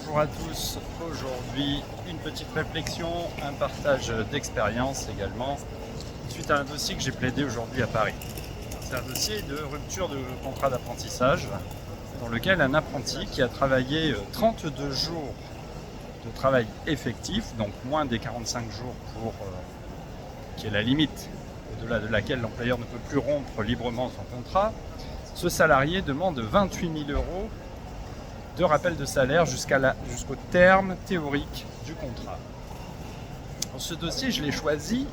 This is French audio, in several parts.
Bonjour à tous, aujourd'hui une petite réflexion, un partage d'expérience également, suite à un dossier que j'ai plaidé aujourd'hui à Paris. C'est un dossier de rupture de contrat d'apprentissage dans lequel un apprenti qui a travaillé 32 jours de travail effectif, donc moins des 45 jours qui est la limite au-delà de laquelle l'employeur ne peut plus rompre librement son contrat, ce salarié demande 28 000 € de rappel de salaire jusqu'au terme théorique du contrat. Dans ce dossier, je l'ai choisi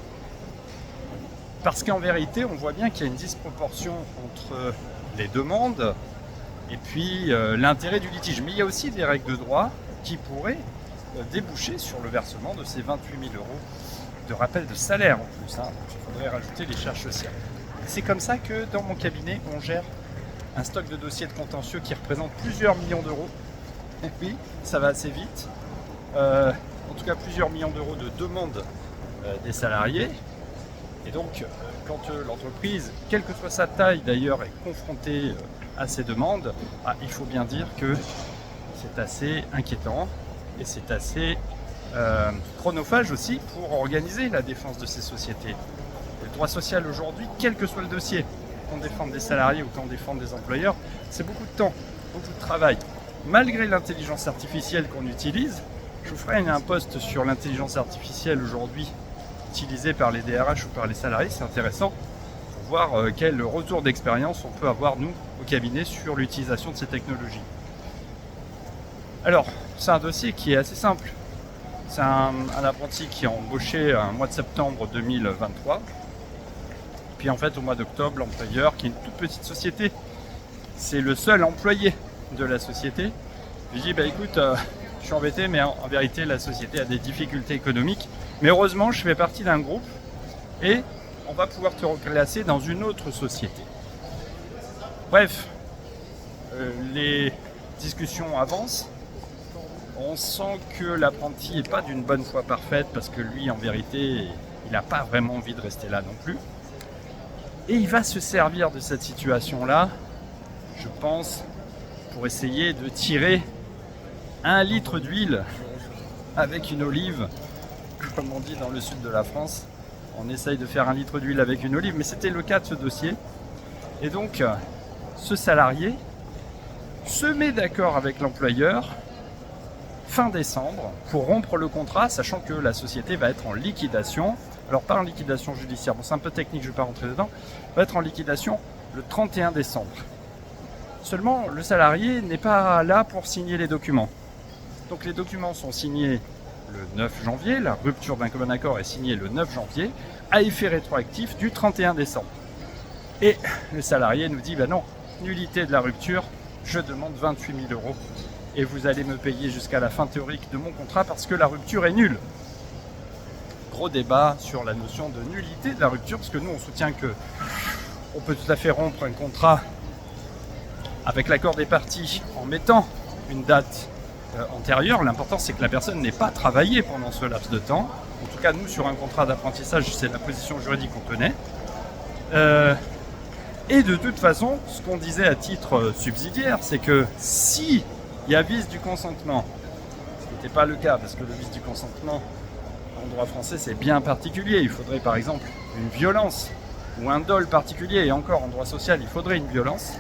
parce qu'en vérité, on voit bien qu'il y a une disproportion entre les demandes et puis l'intérêt du litige. Mais il y a aussi des règles de droit qui pourraient déboucher sur le versement de ces 28 000 € de rappel de salaire en plus. Donc il faudrait rajouter les charges sociales. C'est comme ça que dans mon cabinet, on gère un stock de dossiers de contentieux qui représente plusieurs millions d'euros. Et oui, ça va assez vite. En tout cas, plusieurs millions d'euros de demandes des salariés. Et donc, quand l'entreprise, quelle que soit sa taille d'ailleurs, est confrontée à ces demandes, il faut bien dire que c'est assez inquiétant et c'est assez chronophage aussi pour organiser la défense de ces sociétés. Le droit social aujourd'hui, quel que soit le dossier, qu'on défende des salariés ou qu'on défende des employeurs, c'est beaucoup de temps, beaucoup de travail. Malgré l'intelligence artificielle qu'on utilise, je vous ferai un post sur l'intelligence artificielle aujourd'hui utilisée par les DRH ou par les salariés, c'est intéressant pour voir quel retour d'expérience on peut avoir nous au cabinet sur l'utilisation de ces technologies. Alors, c'est un dossier qui est assez simple. C'est un apprenti qui a embauché un mois de septembre 2023. Puis en fait, au mois d'octobre, l'employeur, qui est une toute petite société, c'est le seul employé de la société, lui dit écoute, je suis embêté, mais en vérité, la société a des difficultés économiques. Mais heureusement, je fais partie d'un groupe et on va pouvoir te reclasser dans une autre société. Bref, les discussions avancent. On sent que l'apprenti n'est pas d'une bonne foi parfaite parce que lui, en vérité, il n'a pas vraiment envie de rester là non plus. Et il va se servir de cette situation-là, je pense, pour essayer de tirer 1 litre d'huile avec une olive, comme on dit dans le sud de la France. On essaye de faire 1 litre d'huile avec une olive, mais c'était le cas de ce dossier. Et donc, ce salarié se met d'accord avec l'employeur fin décembre pour rompre le contrat, sachant que la société va être en liquidation. Alors pas en liquidation judiciaire, c'est un peu technique, je ne vais pas rentrer dedans, va être en liquidation le 31 décembre. Seulement, le salarié n'est pas là pour signer les documents. Donc les documents sont signés le 9 janvier, la rupture d'un commun accord est signée le 9 janvier, à effet rétroactif du 31 décembre. Et le salarié nous dit, non, nullité de la rupture, je demande 28 000 € et vous allez me payer jusqu'à la fin théorique de mon contrat parce que la rupture est nulle. Gros débat sur la notion de nullité de la rupture, parce que nous on soutient que on peut tout à fait rompre un contrat avec l'accord des parties en mettant une date antérieure. L'important c'est que la personne n'ait pas travaillé pendant ce laps de temps. En tout cas nous sur un contrat d'apprentissage c'est la position juridique qu'on tenait. Et de toute façon ce qu'on disait à titre subsidiaire c'est que si il y a vice du consentement, ce qui n'était pas le cas parce que le vice du consentement en droit français, c'est bien particulier. Il faudrait par exemple une violence ou un dol particulier. Et encore en droit social, il faudrait une violence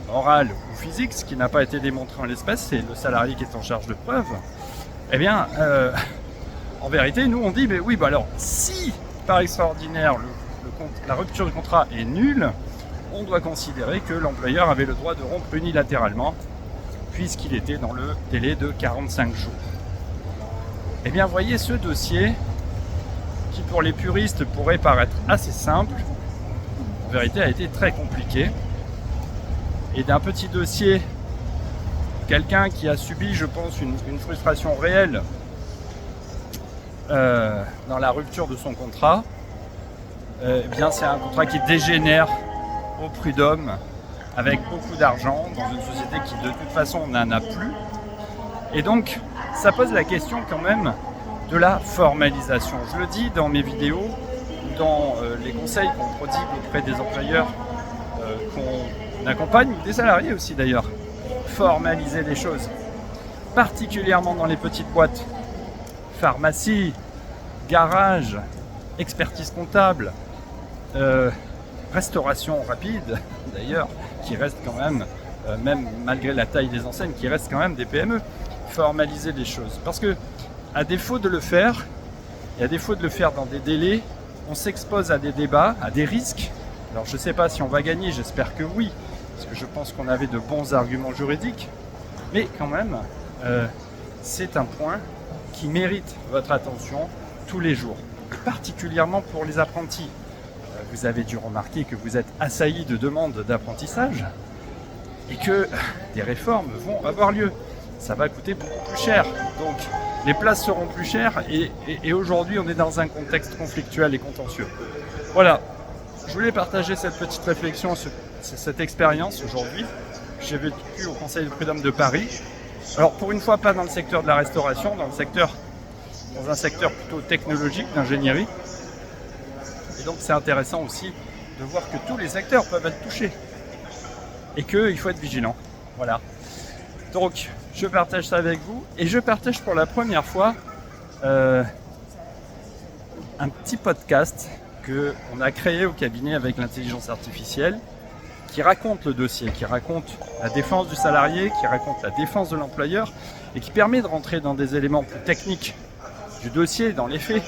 morale ou physique, ce qui n'a pas été démontré en l'espèce. C'est le salarié qui est en charge de preuve. Eh bien, en vérité, nous on dit, alors, si par extraordinaire la rupture du contrat est nulle, on doit considérer que l'employeur avait le droit de rompre unilatéralement, puisqu'il était dans le délai de 45 jours. Eh bien, voyez ce dossier qui, pour les puristes, pourrait paraître assez simple, en vérité, a été très compliqué. Et d'un petit dossier, quelqu'un qui a subi, je pense, une frustration réelle dans la rupture de son contrat, eh bien, c'est un contrat qui dégénère au prud'homme avec beaucoup d'argent dans une société qui, de toute façon, n'en a plus. Et donc, ça pose la question quand même de la formalisation. Je le dis dans mes vidéos, dans les conseils qu'on prodigue auprès des employeurs qu'on accompagne, ou des salariés aussi d'ailleurs, formaliser les choses. particulièrement dans les petites boîtes, pharmacie, garage, expertise comptable, restauration rapide d'ailleurs, qui reste quand même, même malgré la taille des enseignes, qui reste quand même des PME, formaliser les choses. Parce que à défaut de le faire, et à défaut de le faire dans des délais, on s'expose à des débats, à des risques. Alors je ne sais pas si on va gagner, j'espère que oui, parce que je pense qu'on avait de bons arguments juridiques, mais quand même, c'est un point qui mérite votre attention tous les jours, particulièrement pour les apprentis. Vous avez dû remarquer que vous êtes assaillis de demandes d'apprentissage et que des réformes vont avoir lieu. Ça va coûter beaucoup plus cher, donc les places seront plus chères et aujourd'hui on est dans un contexte conflictuel et contentieux. Voilà, je voulais partager cette petite réflexion, cette expérience aujourd'hui. J'ai vécu au Conseil de prud'homme de Paris. Alors pour une fois pas dans le secteur de la restauration, dans un secteur plutôt technologique, d'ingénierie. Et donc c'est intéressant aussi de voir que tous les secteurs peuvent être touchés et qu'il faut être vigilant. Voilà. Donc je partage ça avec vous et je partage pour la première fois un petit podcast qu'on a créé au cabinet avec l'intelligence artificielle qui raconte le dossier, qui raconte la défense du salarié, qui raconte la défense de l'employeur et qui permet de rentrer dans des éléments plus techniques du dossier, dans les faits.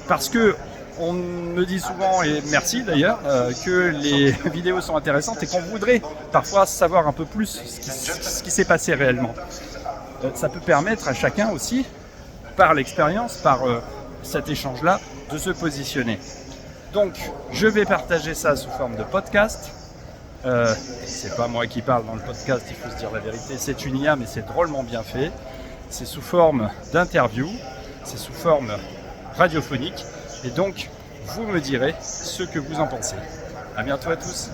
Parce que on me dit souvent, et merci d'ailleurs, que les vidéos sont intéressantes et qu'on voudrait parfois savoir un peu plus ce qui s'est passé réellement. Ça peut permettre à chacun aussi, par l'expérience, par cet échange-là, de se positionner. Donc, je vais partager ça sous forme de podcast. C'est pas moi qui parle dans le podcast, il faut se dire la vérité, c'est une IA, mais c'est drôlement bien fait. C'est sous forme d'interview, c'est sous forme radiophonique. Et donc, vous me direz ce que vous en pensez. À bientôt à tous.